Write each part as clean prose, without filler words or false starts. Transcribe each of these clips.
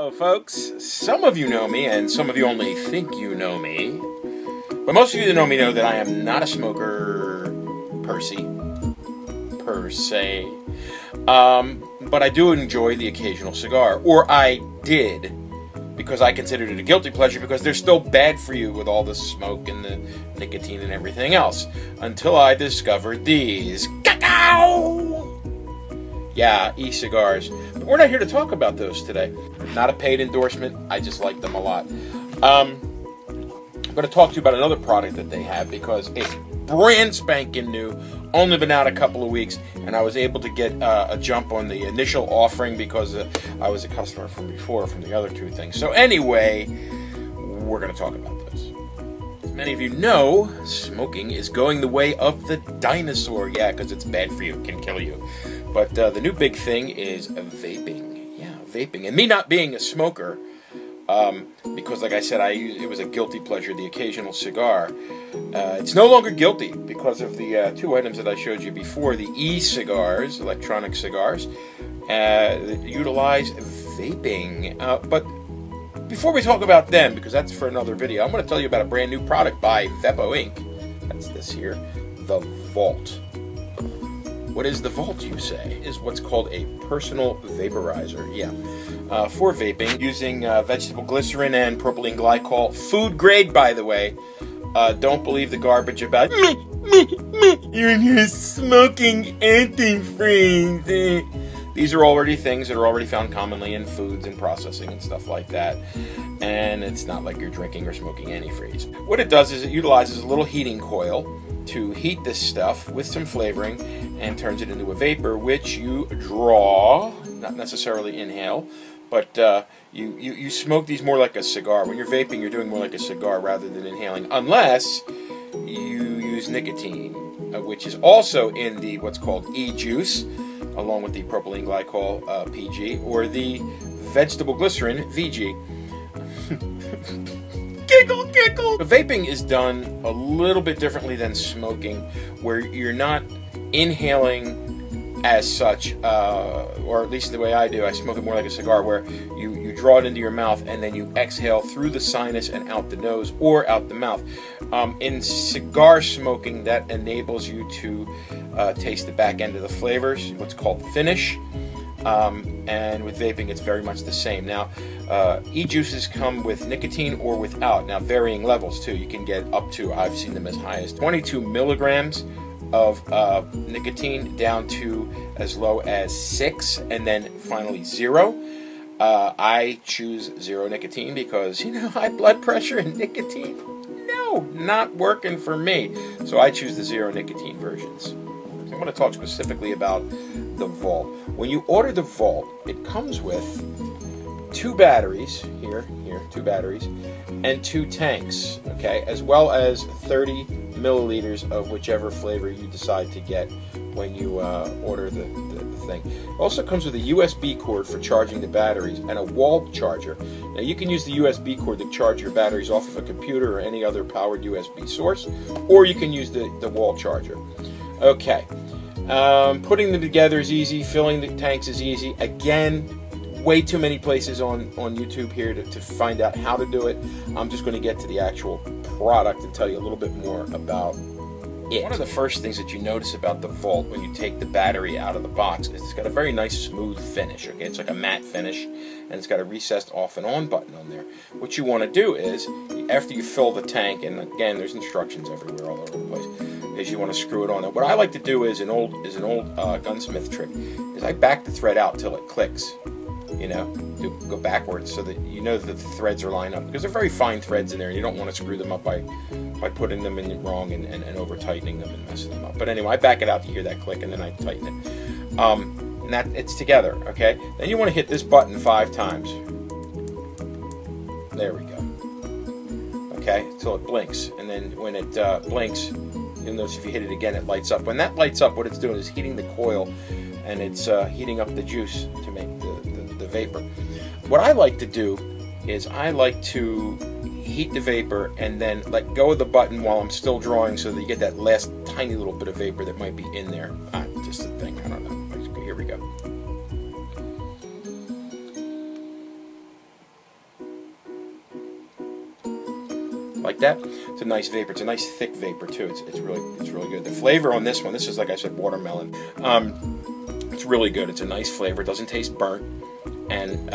Hello folks, some of you know me and some of you only think you know me, but most of you that know me know that I am not a smoker per se, but I do enjoy the occasional cigar, or I did, because I considered it a guilty pleasure because they're still bad for you with all the smoke and the nicotine and everything else, until I discovered these. Cacao! Yeah, e-cigars. But we're not here to talk about those today. Not a paid endorsement. I just like them a lot. I'm going to talk to you about another product that they have because it's brand spanking new. Only been out a couple of weeks, and I was able to get a jump on the initial offering because I was a customer from before from the other two things. So anyway, we're going to talk about this. As many of you know, smoking is going the way of the dinosaur. Yeah, because it's bad for you. It can kill you. But the new big thing is vaping. Yeah, vaping. And me not being a smoker, because like I said, it was a guilty pleasure, the occasional cigar. It's no longer guilty because of the two items that I showed you before, the e-cigars, electronic cigars, that utilize vaping. But before we talk about them, because that's for another video, I'm going to tell you about a brand new product by Veppo Inc. That's this here, the Vault. What is the Vault, you say? Is what's called a personal vaporizer. Yeah, for vaping, using vegetable glycerin and propylene glycol. Food grade, by the way. Don't believe the garbage about you're smoking antifreeze. These are already things that are already found commonly in foods and processing and stuff like that. And it's not like you're drinking or smoking antifreeze. What it does is it utilizes a little heating coil to heat this stuff with some flavoring and turns it into a vapor, which you draw, not necessarily inhale, but you smoke these more like a cigar. When you're vaping, you're doing more like a cigar rather than inhaling, unless you use nicotine, which is also in the what's called e-juice, along with the propylene glycol, PG, or the vegetable glycerin, VG. Giggle, giggle! Vaping is done a little bit differently than smoking, where you're not inhaling as such, or at least the way I do. I smoke it more like a cigar, where you draw it into your mouth and then you exhale through the sinus and out the nose or out the mouth. In cigar smoking, that enables you to taste the back end of the flavors, what's called finish. And with vaping, it's very much the same. Now, e-juices come with nicotine or without. Now, varying levels, too. You can get up to, I've seen them as high as 22 milligrams of nicotine, down to as low as 6, and then finally 0. I choose 0 nicotine because, you know, high blood pressure and nicotine, no, not working for me. So I choose the 0 nicotine versions. I'm going to talk specifically about the Vault. When you order the Vault, it comes with 2 batteries, here, 2 batteries, and 2 tanks, okay, as well as 30 milliliters of whichever flavor you decide to get when you order the thing. It also comes with a USB cord for charging the batteries and a wall charger. Now you can use the USB cord to charge your batteries off of a computer or any other powered USB source, or you can use the wall charger. Okay, putting them together is easy, filling the tanks is easy. Again, way too many places on YouTube here to find out how to do it. I'm just going to get to the actual product and tell you a little bit more about it. One of the first things that you notice about the Vault when you take the battery out of the box is it's got a very nice smooth finish. Okay, it's like a matte finish, and it's got a recessed off and on button on there. What you want to do is, after you fill the tank, and again there's instructions everywhere all over the place, is you want to screw it on. Now, what I like to do is an old gunsmith trick is I back the thread out till it clicks. You know, go backwards so that you know that the threads are lined up, because they're very fine threads in there and you don't want to screw them up by putting them in wrong and over tightening them and messing them up. But anyway, I back it out to hear that click and then I tighten it. And that it's together, okay? Then you want to hit this button 5 times. There we go. Okay, until it blinks. And then when it blinks, you'll notice if you hit it again, it lights up. When that lights up, what it's doing is heating the coil, and it's heating up the juice to make the vapor. What I like to do is I like to heat the vapor and then let go of the button while I'm still drawing, so that you get that last tiny little bit of vapor that might be in there. Just a thing, I don't know. Here we go. like that. It's a nice vapor. It's a nice thick vapor too. It's really good. The flavor on this one, this is like I said, watermelon. It's really good. It's a nice flavor. It doesn't taste burnt. And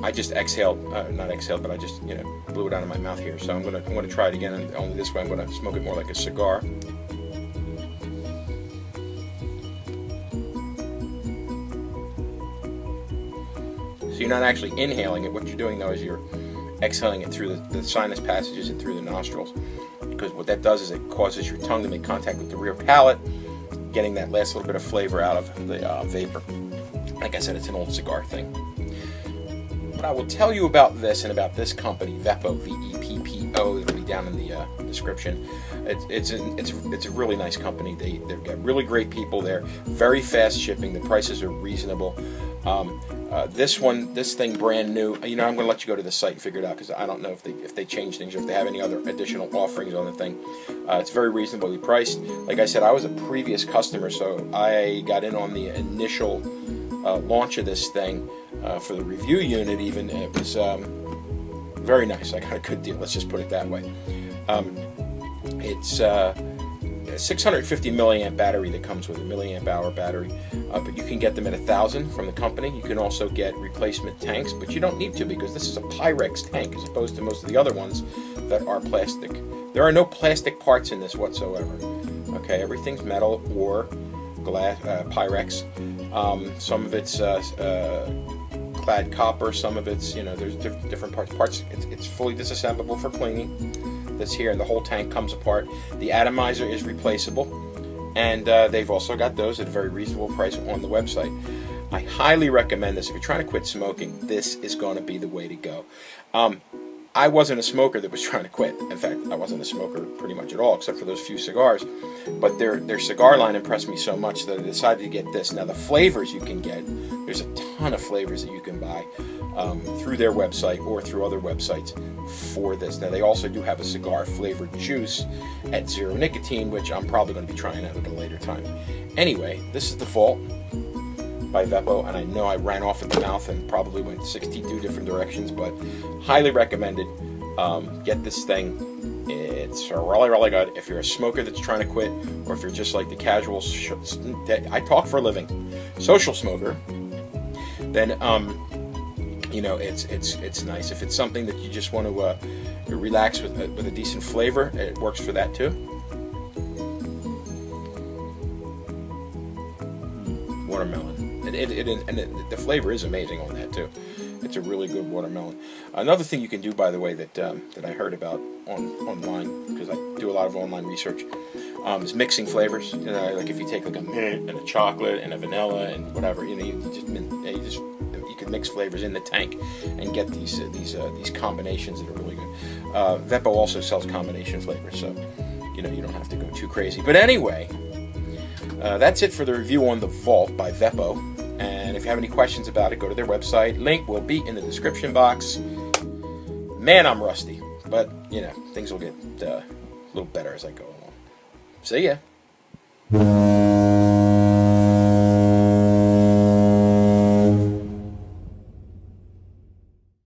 I just exhaled, not exhaled, but I just blew it out of my mouth here. So I'm gonna try it again, and only this way I'm gonna smoke it more like a cigar. So you're not actually inhaling it. What you're doing though is you're exhaling it through the sinus passages and through the nostrils. Because what that does is it causes your tongue to make contact with the rear palate, getting that last little bit of flavor out of the vapor. Like I said, it's an old cigar thing. But I will tell you about this and about this company, Veppo, V-E-P-P-O. It'll be down in the description. It's a really nice company. They've got really great people there. Very fast shipping. The prices are reasonable. This thing brand new. I'm going to let you go to the site and figure it out, because I don't know if they change things or if they have any other additional offerings on the thing. It's very reasonably priced. Like I said, I was a previous customer, so I got in on the initial launch of this thing for the review unit. Even it was very nice. I got a good deal. Let's just put it that way. It's a 650 milliamp battery that comes with a milliamp hour battery, but you can get them at 1,000 from the company. You can also get replacement tanks, but you don't need to, because this is a Pyrex tank as opposed to most of the other ones that are plastic. There are no plastic parts in this whatsoever. Okay, everything's metal or glass, Pyrex. Some of it's clad copper. Some of it's there's different parts. It's fully disassemblable for cleaning. This here, and the whole tank comes apart. The atomizer is replaceable, and they've also got those at a very reasonable price on the website. I highly recommend this. If you're trying to quit smoking, this is going to be the way to go. I wasn't a smoker that was trying to quit. In fact, I wasn't a smoker pretty much at all, except for those few cigars. But their cigar line impressed me so much that I decided to get this. Now, the flavors you can get, there's a ton of flavors that you can buy through their website or through other websites for this. Now, they also do have a cigar flavored juice at 0 nicotine, which I'm probably going to be trying out at a later time. Anyway, this is the Vault by Veppo, and I know I ran off at the mouth and probably went 62 different directions, but highly recommended. Get this thing. It's really good. If you're a smoker that's trying to quit, or if you're just like the casual, I talk for a living, social smoker, then it's nice. If it's something that you just want to relax with a decent flavor, it works for that too. Watermelon. And the flavor is amazing on that too. It's a really good watermelon. Another thing you can do, by the way, that I heard about online, because I do a lot of online research, is mixing flavors. Like if you take like a mint and a chocolate and a vanilla and whatever, you can mix flavors in the tank and get these combinations that are really good. Veppo also sells combination flavors, so you don't have to go too crazy. But anyway, that's it for the review on the Vault by Veppo. And if you have any questions about it, go to their website. Link will be in the description box. Man, I'm rusty, but things will get a little better as I go along. See ya.